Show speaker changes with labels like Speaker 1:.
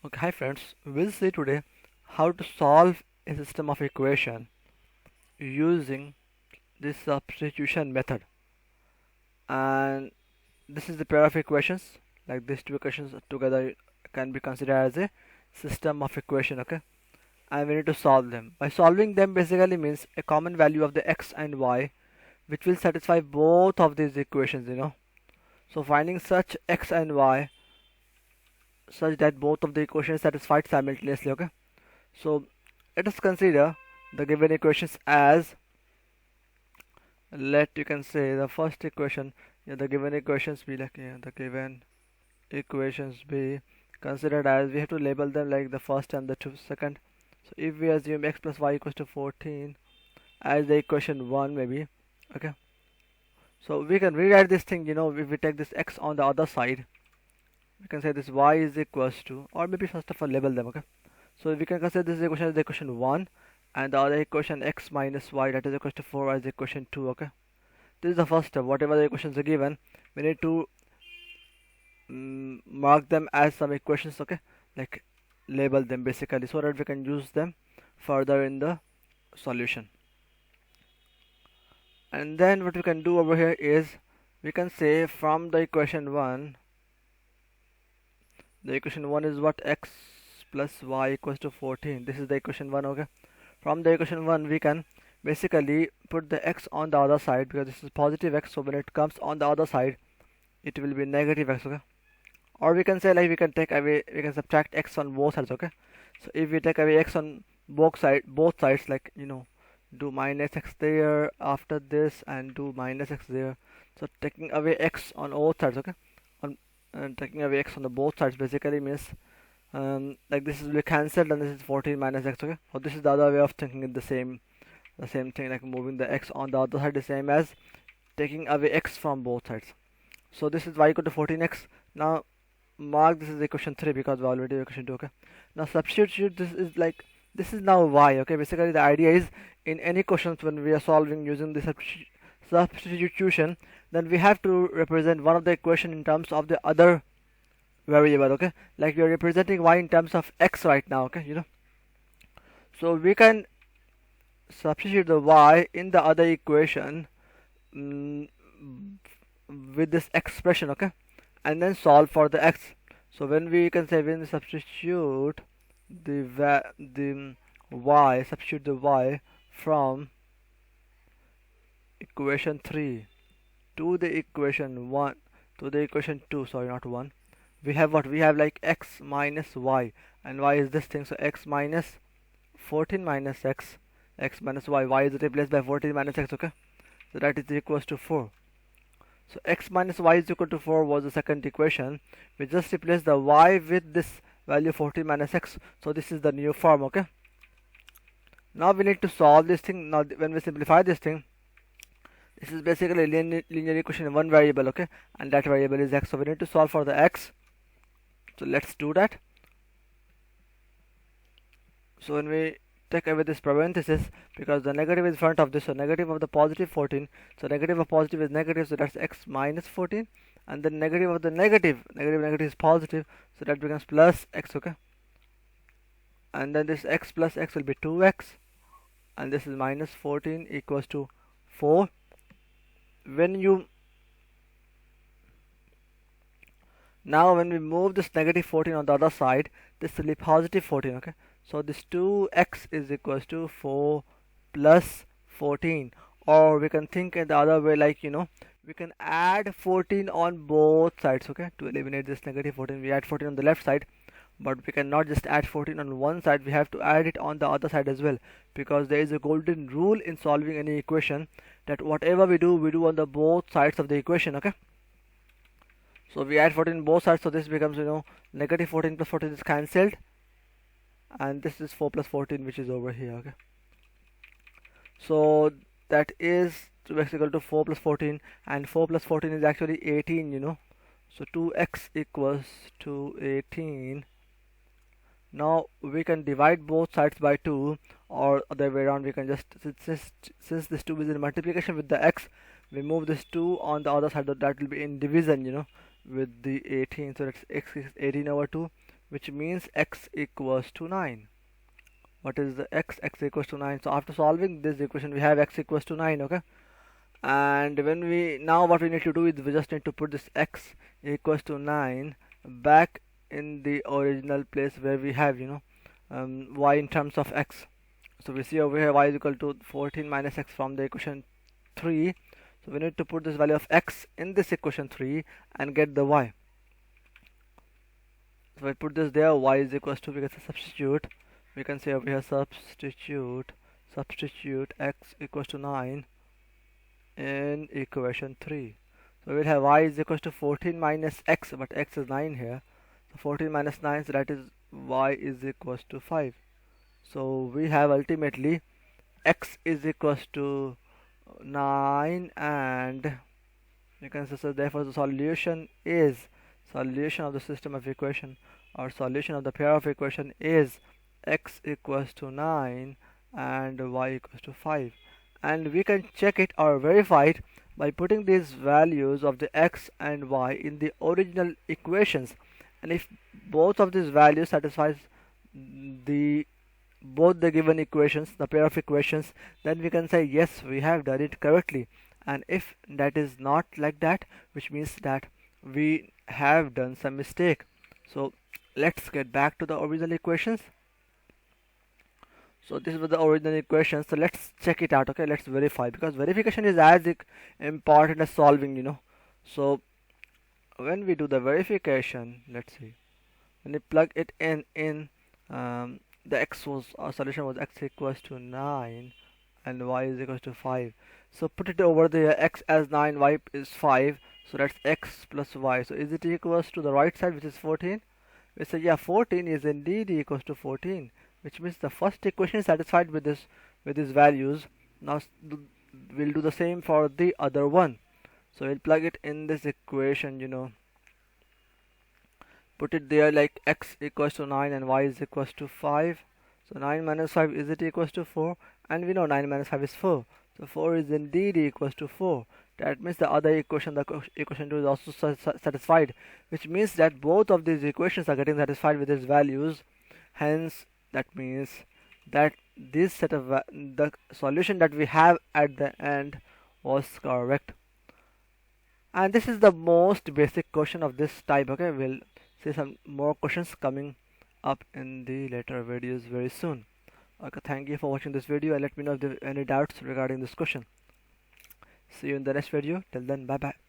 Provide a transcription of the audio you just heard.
Speaker 1: Okay, hi friends. We'll see today how to solve a system of equation using this substitution method. And this is the pair of equations. Like these two equations together can be considered as a system of equation. Okay, and we need to solve them. By solving them basically means a common value of the x and y, which will satisfy both of these equations. So finding such x and y such that both of the equations satisfied simultaneously. Okay. So let us consider the given equations as, let you can say the first equation, the given equations be like, the given equations be considered as, we have to label them like the first and the second. So if we assume x plus y equals to 14 as the equation 1 maybe, okay, so we can rewrite this thing, if we take this x on the other side, we can say this y is equals to, or maybe first of all label them, okay. So we can consider this equation as the equation 1 and the other equation x minus y, that is equal to 4, as equation 2. Okay, this is the first step. Whatever the equations are given, we need to mark them as some equations, okay, like label them basically, so that we can use them further in the solution. And then what we can do over here is, we can say from the equation 1, the equation 1 is what, x plus y equals to 14. This is the equation 1. Okay, from the equation 1 we can basically put the x on the other side, because this is positive x, so when it comes on the other side it will be negative x. Okay, or we can say like we can subtract x on both sides. Okay, so if we take away x on both sides, like do minus x there after this and do minus x there, so taking away x on both sides. Okay, and taking away x on the both sides basically means like this will be cancelled and this is 14 minus x. Okay, so this is the other way of thinking it, the same thing, like moving the x on the other side is same as taking away x from both sides. So this is y equal to 14x. Now mark this is equation 3 because we already equation 2. Okay, now substitute this is now y. Okay, basically the idea is, in any questions when we are solving using the substitution, then we have to represent one of the equation in terms of the other variable. Okay, like we are representing y in terms of x right now. Okay, so we can substitute the y in the other equation with this expression. Okay, and then solve for the x. So when we substitute the y from equation 3 to the equation 1 to the equation 2, sorry, not 1, we have what, we have like x minus y, and y is this thing, so x minus 14 minus x minus y is replaced by 14 minus x. Okay, so that is equals to 4. So x minus y is equal to 4 was the second equation. We just replace the y with this value 14 minus x, so this is the new form. Okay, now we need to solve this thing. Now when we simplify this thing, this is basically a linear equation in one variable. Okay, and that variable is x, so we need to solve for the x. So let's do that. So when we take away this parenthesis, because the negative is in front of this, so negative of the positive 14, so negative of positive is negative, so that's x minus 14, and then negative of the negative is positive, so that becomes plus x. Okay, and then this x plus x will be 2x, and this is minus 14 equals to 4. Now when we move this negative 14 on the other side, this will be positive 14. Okay, so this 2x is equals to 4 plus 14, or we can think in the other way, like we can add 14 on both sides. Okay, to eliminate this negative 14, we add 14 on the left side, but we cannot just add 14 on one side, we have to add it on the other side as well, because there is a golden rule in solving any equation, that whatever we do on the both sides of the equation. Okay, so we add 14 both sides, so this becomes negative 14 plus 14 is cancelled, and this is 4 plus 14, which is over here. Okay, so that is 2x equal to 4 plus 14, and 4 plus 14 is actually 18. So 2x equals to 18. Now we can divide both sides by 2, or other way around, we can just, since this 2 is in multiplication with the x, we move this 2 on the other side, that will be in division with the 18, so that's x is 18 over 2, which means x equals to 9. What is the x? X equals to 9. So after solving this equation, we have x equals to 9. Okay, and when we now what we need to do is we just need to put this x equals to 9 back in the original place where we have y in terms of x. So we see over here y is equal to 14 minus x from the equation 3. So we need to put this value of x in this equation 3 and get the y. So if I put this there, y is equals to, we can say substitute, we can say over here substitute x equals to 9 in equation 3. So we'll have y is equals to 14 minus x, but x is 9 here. So 14 minus 9, so that is y is equals to 5. So we have ultimately x is equals to 9, and you can say, so therefore the solution of the system of equation, or solution of the pair of equation is x equals to 9 and y equals to 5. And we can check it or verify it by putting these values of the x and y in the original equations, and if both of these values satisfies both the given equations, the pair of equations, then we can say yes, we have done it correctly. And if that is not like that, which means that we have done some mistake. So let's get back to the original equations. So this was the original equation, so let's check it out. Okay, let's verify, because verification is as important as solving. So when we do the verification, let's see, when we plug it in the x was, our solution was x equals to 9 and y is equals to 5. So put it over there, x as 9, y is 5, so that's x plus y. So is it equals to the right side, which is 14? We say yeah, 14 is indeed equals to 14, which means the first equation is satisfied with these values. Now we'll do the same for the other one. So we'll plug it in this equation, put it there like x equals to 9 and y is equals to 5. So 9 minus 5, is it equals to 4? And we know 9 minus 5 is 4. So 4 is indeed equals to 4. That means the other equation, the equation 2, is also satisfied, which means that both of these equations are getting satisfied with these values. Hence that means that this set of the solution that we have at the end was correct. And this is the most basic question of this type. Okay, we'll see some more questions coming up in the later videos very soon. Okay, thank you for watching this video, and let me know if there are any doubts regarding this question. See you in the next video. Till then, bye bye.